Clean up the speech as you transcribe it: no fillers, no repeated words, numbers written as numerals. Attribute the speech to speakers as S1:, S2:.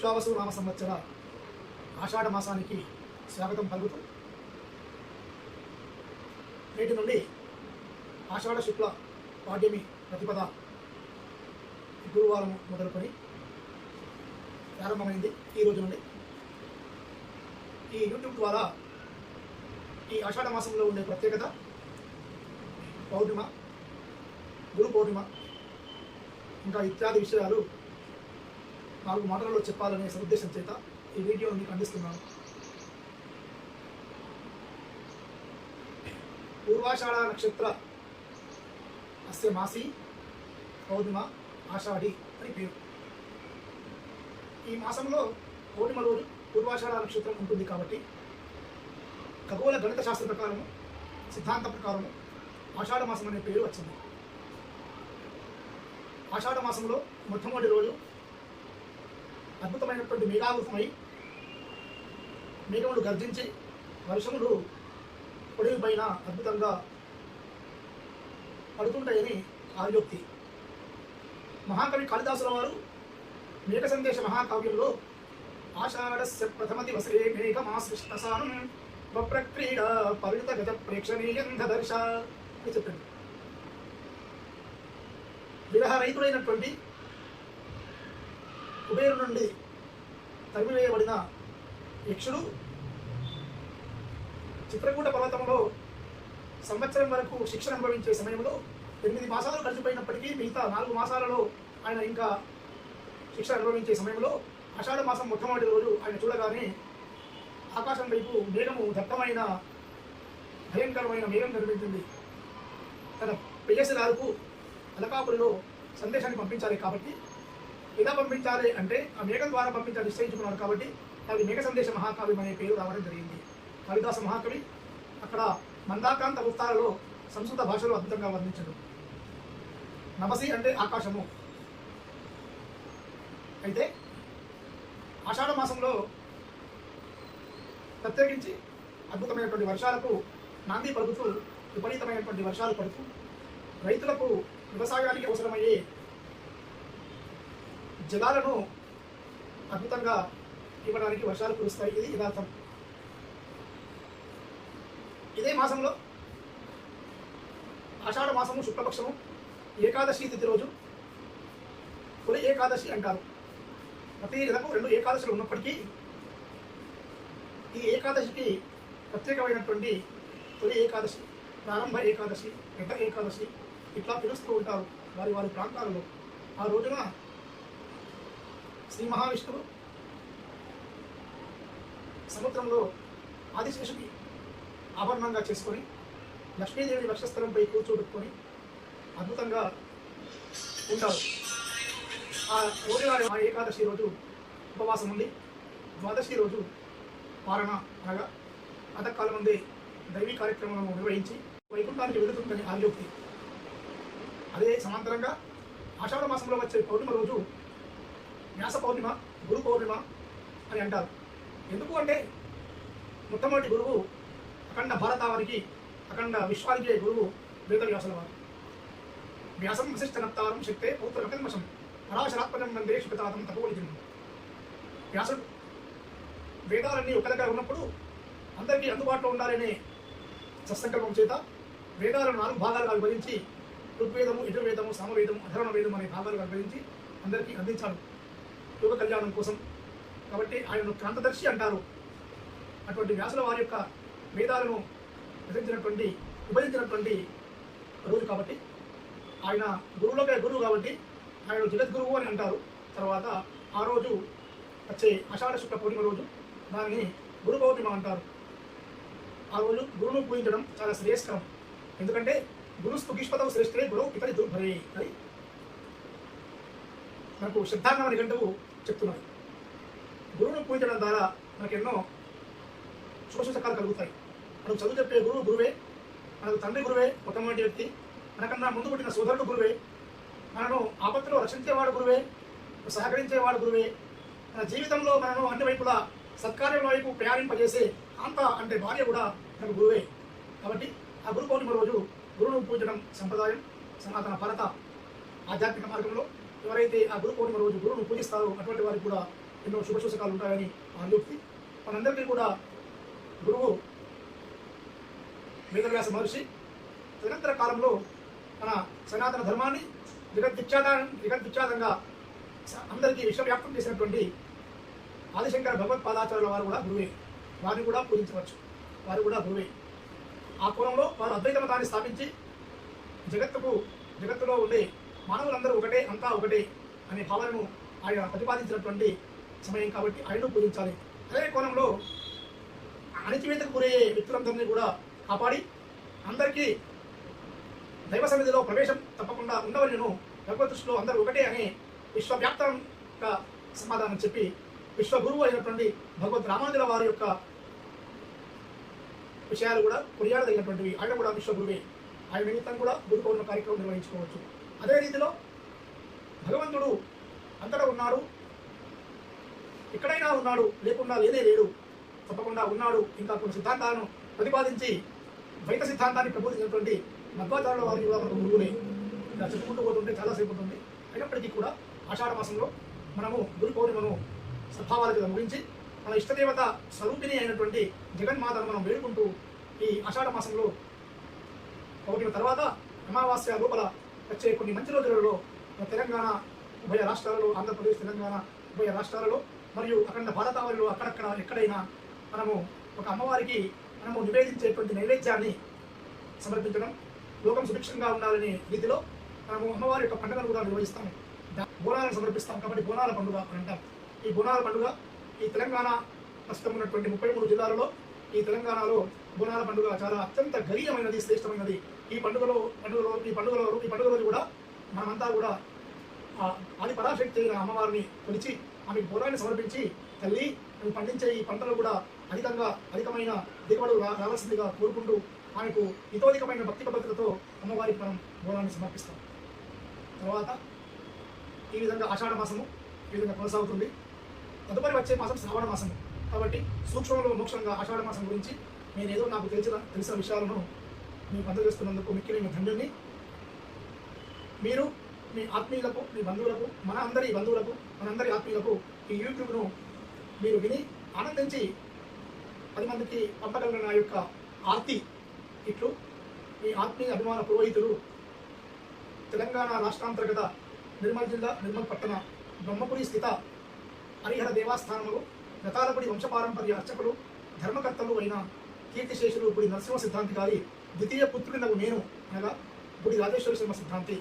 S1: విశ్వావసు నామ సంవత్సర ఆషాఢ మాసానికి స్వాగతం పలుకుతూ నేటి నుండి ఆషాఢ శుక్ల పాడ్యమి ప్రతిపద గురువారం మొదలుకొని ప్రారంభమైంది. ఈ రోజు నుండి ఈ యూట్యూబ్ ద్వారా ఈ ఆషాఢ మాసంలో ఉండే ప్రత్యేకత, పౌర్ణిమ, గురు పౌర్ణిమ, ఇంకా ఇత్యాది విషయాలు 4 మాటలలో చెప్పాలనే సదుద్దేశం చేత ఈ వీడియోని మీకు అందిస్తున్నాను. పూర్వాషాఢ నక్షత్ర అస్య మాసి పౌర్ణిమ ఆషాఢి అని పేరు. ఈ మాసంలో పౌర్ణిమ రోజు పూర్వాషాఢ నక్షత్రం ఉంటుంది కాబట్టి ఖగోళ గణిత శాస్త్ర ప్రకారము, సిద్ధాంత ప్రకారము ఆషాఢ మాసం అనే పేరు వచ్చింది. ఆషాఢ మాసంలో మొట్టమొదటి రోజు అద్భుతమైనటువంటి మేఘావృతమై మేఘములు గర్జించి వర్షములు పొడివి పైన అద్భుతంగా పడుతుంటాయని ఆర్యోక్తి. మహాకవి కాళిదాసుల వారు మేఘ సందేశ మహాకావ్యంలో ఆషాఢస్య ప్రథమ దివసే మేఘమాశ్లిష్టసానం వప్రక్రీడ పరిణత గత ప్రేక్షణీయం దదర్శ అని చెప్పండి. విరహరహితుడైనటువంటి కుబేరు నుండి తరిమివేయబడిన యక్షుడు చిత్రకూట పర్వతంలో సంవత్సరం వరకు శిక్షణ అనుభవించే సమయంలో 8 మాసాలు గడిచిపోయినప్పటికీ మిగతా 4 మాసాలలో ఆయన ఇంకా శిక్షణ అనుభవించే సమయంలో ఆషాఢ మాసం మొట్టమొదటి రోజు ఆయన చూడగానే ఆకాశం వైపు మేఘము దట్టమైన భయంకరమైన మేఘం కనిపించింది. తన ప్రేయసిరాలకు అలకాపురిలో సందేశాన్ని పంపించాలి కాబట్టి, ఎలా పంపించాలి అంటే ఆ మేఘం ద్వారా పంపించాలి నిశ్చయించుకున్నారు కాబట్టి అది మేఘ సందేశ మహాకావ్యం అనే పేరు రావడం జరిగింది. కాళిదాస మహాకవి అక్కడ మందాకాంత వృత్తాలలో సంస్కృత భాషలో అద్భుతంగా వర్ణించాడు. నమసి అంటే ఆకాశము. అయితే ఆషాఢ మాసంలో ప్రత్యేకించి అద్భుతమైనటువంటి వర్షాలకు నాంది పలుకుతూ విపరీతమైనటువంటి వర్షాలు పడుతూ రైతులకు వ్యవసాయానికి అవసరమయ్యే జలాలను అద్భుతంగా ఇవ్వడానికి వర్షాలు కురుస్తాయి. ఇది యథార్థం. ఇదే మాసంలో ఆషాఢ మాసము శుక్లపక్షము ఏకాదశి తిథి రోజు తొలి ఏకాదశి అంటారు. ప్రతి నెలకు 2 ఏకాదశులు ఉన్నప్పటికీ ఈ ఏకాదశికి ప్రత్యేకమైనటువంటి తొలి ఏకాదశి, ప్రారంభ ఏకాదశి, పెద్ద ఏకాదశి ఇట్లా పిలుస్తూ ఉంటారు వారి వారి ప్రాంతాలలో. ఆ రోజున శ్రీ మహావిష్ణువు సముద్రంలో ఆదిశేషుని ఆభరణంగా చేసుకొని లక్ష్మీదేవి వక్షస్థలంపై కూర్చోబెట్టుకొని అద్భుతంగా ఉంటారు. ఆ రోజువారి ఆ ఏకాదశి రోజు ఉపవాసం ఉండి ద్వాదశి రోజు పారణ అనగా ప్రాతకాలం నుండి దైవీ కార్యక్రమాలను నిర్వహించి వైకుంఠానికి వెళుతుందని ఆర్యోక్తి. అదే సమాంతరంగా ఆషాఢ మాసంలో వచ్చే పౌర్ణిమ రోజు వ్యాస పౌర్ణిమ, గురు పౌర్ణిమ అని అంటారు. ఎందుకు అంటే మొట్టమొదటి గురువు అఖండ భారతావానికి, అఖండ విశ్వానికి గురువు వేదవ్యాసుల వారు. వ్యాసం వశిష్ఠనప్తారం శక్తే పౌత్ర కల్మషం పరాశరాత్మజం వందే శుభతాతం తపోలిజం. వ్యాసుడు వేదాలన్నీ ఒక దగ్గర ఉన్నప్పుడు అందరికీ అందుబాటులో ఉండాలనే సత్సంకల్పం చేత వేదాలను 4 భాగాలుగా విభజించి ఋగ్వేదము, యజుర్వేదము, సామవేదము, అధర్వణ వేదం అనే భాగాలుగా విభజించి అందరికీ అందించాడు యోగ కళ్యాణం కోసం. కాబట్టి ఆయనను క్రాంతదర్శి అంటారు. అటువంటి వ్యాసుల వారి యొక్క వేదాలను విభజించినటువంటి రోజు కాబట్టి ఆయన గురువులకే గురువు కాబట్టి ఆయన జగద్గురువు అని అంటారు. తర్వాత ఆ రోజు వచ్చే ఆషాఢ శుక్ల పౌర్ణిమ రోజు దానిని గురు పౌర్ణిమ అంటారు. ఆ రోజు గురువును పూజించడం చాలా శ్రేయస్కరం. ఎందుకంటే గురుస్తు గీష్పదవు శ్రేష్ఠే గురువు ఇతరి దుర్భరే అని మనకు శ్రద్ధాంగమ నిఘంటువు చెప్తున్నారు. గురువును పూజించడం ద్వారా మనకు ఎన్నో శుభసూచకాలు కలుగుతాయి. మనకు చదువు చెప్పే గురువు గురువే, మనకు తండ్రి గురువే మొట్టమొదటి వ్యక్తి, మనకన్నా ముందు పుట్టిన సోదరుడు గురువే, మనను ఆపత్తులో రక్షించేవాడు గురువే, సహకరించేవాడు గురువే, మన జీవితంలో మనను అన్ని వైపులా సత్కార్యం వైపు ప్రయాణింపజేసే కాంత అంటే భార్య కూడా మనకు గురువే. కాబట్టి ఆ గురు పౌర్ణిమ రోజు గురువును పూజించడం సంప్రదాయం. సనాతన భారత ఆధ్యాత్మిక మార్గంలో ఎవరైతే ఆ గురు పౌర్ణిమ రోజు గురువును పూజిస్తారో అటువంటి వారికి కూడా ఎన్నో శుభసూచకాలు ఉంటాయని ఆలోక్తి. మనందరికీ కూడా గురువు వేదవ్యాస మహర్షి తదనంతర కాలంలో మన సనాతన ధర్మాన్ని జగద్విఖ్యాతంగా అందరికీ విశ్వవ్యాప్తం చేసినటువంటి ఆదిశంకర భగవత్పాదాచార్యుల వారు కూడా గురువే. వారిని కూడా పూజించవచ్చు, వారు కూడా గురువే. ఆ కోణంలో వారు అద్వైత మతాన్ని స్థాపించి జగత్తులో ఉండే మానవులందరూ ఒకటే, అంతా ఒకటే అనే భావనను ఆయన ప్రతిపాదించినటువంటి సమయం కాబట్టి ఆయనను పూజించాలి. అదే కోణంలో అణచివేతకు గురయ్యే వ్యక్తులందరినీ కూడా కాపాడి అందరికీ దైవ సన్నిధిలో ప్రవేశం తప్పకుండా ఉండవలను భగవద్ దృష్టిలో అందరూ ఒకటే అనే విశ్వవ్యాప్తంగా సమాధానం చెప్పి విశ్వగురువు అయినటువంటి భగవద్ రామానుజుల వారి యొక్క విషయాలు కూడా కొనియాడదగినటువంటివి. ఆయన కూడా విశ్వగురువే. ఆయన నిమిత్తం కూడా గురు పౌర్ణమి కార్యక్రమం నిర్వహించుకోవచ్చు. అదే రీతిలో భగవంతుడు అంతటా ఉన్నాడు, ఎక్కడైనా ఉన్నాడు, లేకుండా లేదే లేడు, తప్పకుండా ఉన్నాడు. ఇంకా కొన్ని సిద్ధాంతాలను ప్రతిపాదించి ద్వైత సిద్ధాంతాన్ని ప్రబోధించినటువంటి మధ్వాచార్యుల వారికి కూడా మనకు గురువులే. ఇలా చెప్పుకుంటూ పోతుంటే చాలాసేపు ఉంటుంది. అయినప్పటికీ కూడా ఆషాఢ మాసంలో మనము గురు పౌర్ణిమను సద్భావాలకు ముగించి మన ఇష్టదేవత స్వరూపిణి అయినటువంటి జగన్మాతను మనం వేడుకుంటూ ఈ ఆషాఢ మాసంలో పౌర్ణిమ తర్వాత అమావాస్య లోపల వచ్చే కొన్ని మంచి రోజులలో తెలంగాణ ఉభయ రాష్ట్రాలలో, ఆంధ్రప్రదేశ్ తెలంగాణ ఉభయ రాష్ట్రాలలో మరియు అఖండ భారతావరిలో అక్కడక్కడ ఎక్కడైనా మనము ఒక అమ్మవారికి మనము నివేదించేటువంటి నైవేద్యాన్ని సమర్పించడం, లోకం సుభిక్షంగా ఉండాలనే రీతిలో మనము అమ్మవారి యొక్క పండుగను కూడా నిర్వహిస్తాము. బోనాలను సమర్పిస్తాం కాబట్టి బోనాల పండుగ అని అంటాం. ఈ బోనాల పండుగ ఈ తెలంగాణ ప్రస్తుతం ఉన్నటువంటి 33 జిల్లాలలో ఈ తెలంగాణలో బోనాల పండుగ చాలా అత్యంత గరీయమైనది, శ్రేష్టమైనది. ఈ పండుగ రోజు కూడా మనమంతా కూడా ఆది పరాశక్తి అయిన అమ్మవారిని కొలిచి ఆమెకు బోనాన్ని సమర్పించి, తల్లి నువ్వు పండించే ఈ పంటలు కూడా అధికమైన దిగుబడులు రావాల్సిందిగా కోరుకుంటూ ఆమెకు ఇతోధికమైన భక్తి పద్ధతులతో అమ్మవారికి మనం బోనాన్ని సమర్పిస్తాం. తర్వాత ఈ విధంగా ఆషాఢ మాసము ఈ విధంగా కొనసాగుతుంది. తదుపరి వచ్చే మాసం శ్రావణ మాసము. కాబట్టి సూక్ష్మంలో మోక్షంగా ఆషాఢ మాసం గురించి నేనేదో నాకు తెలిసిన విషయాలను మీకు అందజేస్తున్నందుకు మిక్కిలి ధన్యుని. మీరు మీ ఆత్మీయులకు, మీ బంధువులకు, మనందరి ఆత్మీయులకు ఈ యూట్యూబ్ను మీరు విని ఆనందించి 10 మందికి పంపగలిగిన నా యొక్క ఆర్తి ఇట్లు మీ ఆత్మీయ అభిమాన పురోహితులు తెలంగాణ రాష్ట్రాంతర్గత నిర్మల్ జిల్లా నిర్మల్ పట్టణ బ్రహ్మపురి స్థిత హరిహర దేవస్థానములు గతాలపుడి వంశపారంపర్య అర్చకులు ధర్మకర్తలు అయిన కీర్తిశేషులు గుడి నరసింహ సిద్ధాంతి గారి ద్వితీయ పుత్రుడినగు నేను అనగా గుడి రాజేశ్వర శర్మ సిద్ధాంతి